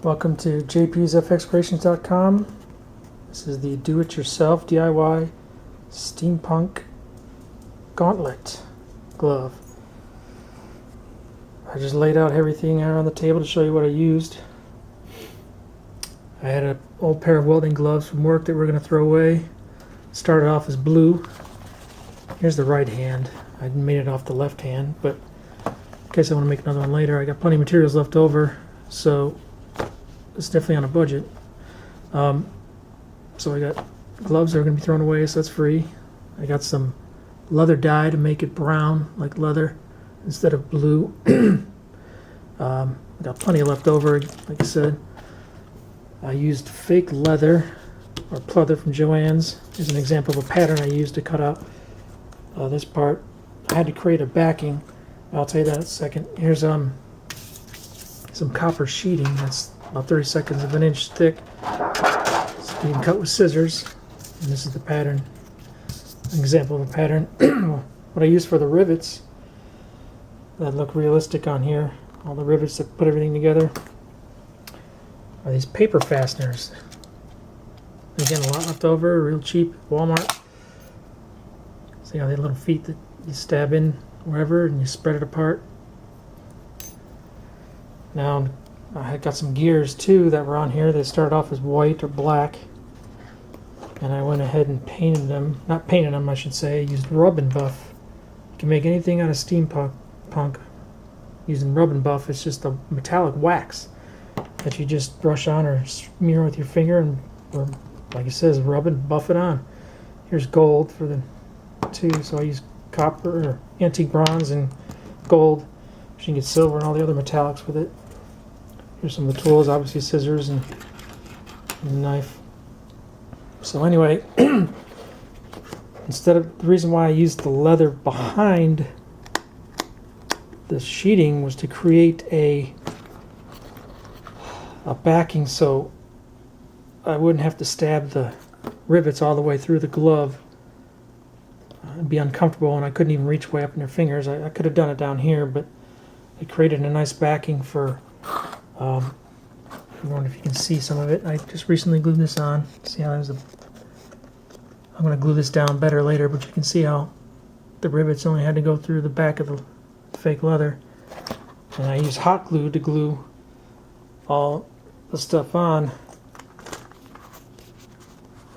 Welcome to jpsfxcreations.com. This is the do-it-yourself DIY Steampunk Gauntlet glove. I just laid out everything out on the table to show you what I used. I had an old pair of welding gloves from work that we're going to throw away. Started off as blue. Here's the right hand. I made it off the left hand, but in case I want to make another one later, I got plenty of materials left over, so it's definitely on a budget. So I got gloves that are going to be thrown away, so that's free. I got some leather dye to make it brown like leather instead of blue. I got plenty left over, like I said. I used fake leather or pleather from Joann's. Here's an example of a pattern I used to cut out this part. I had to create a backing. I'll tell you that in a second. Here's some copper sheeting that's about 32 of an inch thick. So you can cut with scissors. And this is the pattern. An example of a pattern. What I use for the rivets that look realistic on here, all the rivets that put everything together, are these paper fasteners. Again, a lot left over, real cheap, Walmart. See how they have little feet that you stab in wherever and you spread it apart. Now I got some gears too that were on here. They started off as white or black, and I went ahead and painted them. Not painted them, I should say. I used rub and buff. You can make anything out of steampunk using rub and buff. It's just a metallic wax that you just brush on or smear with your finger, and or, like it says, rub and buff it on. Here's gold for the two, so I use copper or antique bronze and gold. You can get silver and all the other metallics with it. Here's some of the tools, obviously scissors and a knife. So anyway, instead of the reason why I used the leather behind the sheeting was to create a backing so I wouldn't have to stab the rivets all the way through the glove. It'd be uncomfortable, and I couldn't even reach way up in their fingers. I could have done it down here, but it created a nice backing for I wonder if you can see some of it. I just recently glued this on. See how there's I'm going to glue this down better later, but you can see how the rivets only had to go through the back of the fake leather. And I use hot glue to glue all the stuff on.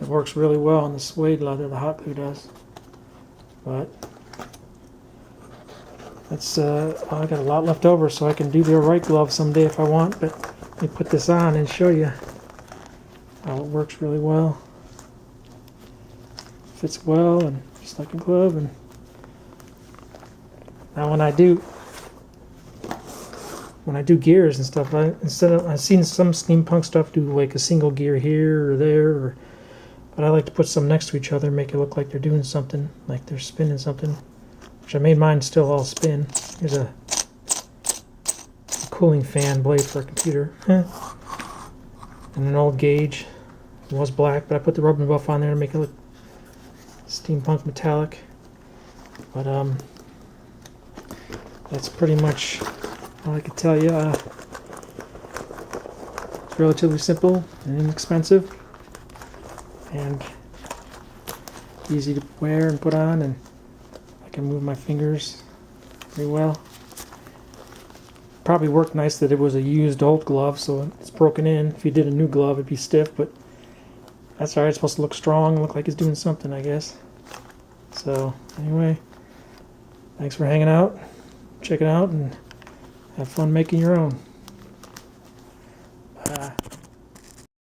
It works really well on the suede leather, the hot glue does. But that's I got a lot left over, so I can do the right glove someday if I want. But let me put this on and show you how it works really well. Fits well and just like a glove. And now when I do gears and stuff, I've seen some steampunk stuff do like a single gear here or there, but I like to put some next to each other, make it look like they're doing something, like they're spinning something. Which I made mine still all spin. Here's a cooling fan blade for a computer. And an old gauge. It was black, but I put the rub and buff on there to make it look steampunk metallic. But that's pretty much all I could tell you. It's relatively simple and inexpensive, and easy to wear and put on, and I can move my fingers pretty well. Probably worked nice that it was a used old glove, so it's broken in. If you did a new glove, it'd be stiff, but that's alright. It's supposed to look strong, look like it's doing something, I guess. So anyway, thanks for hanging out. Check it out and have fun making your own. Bye.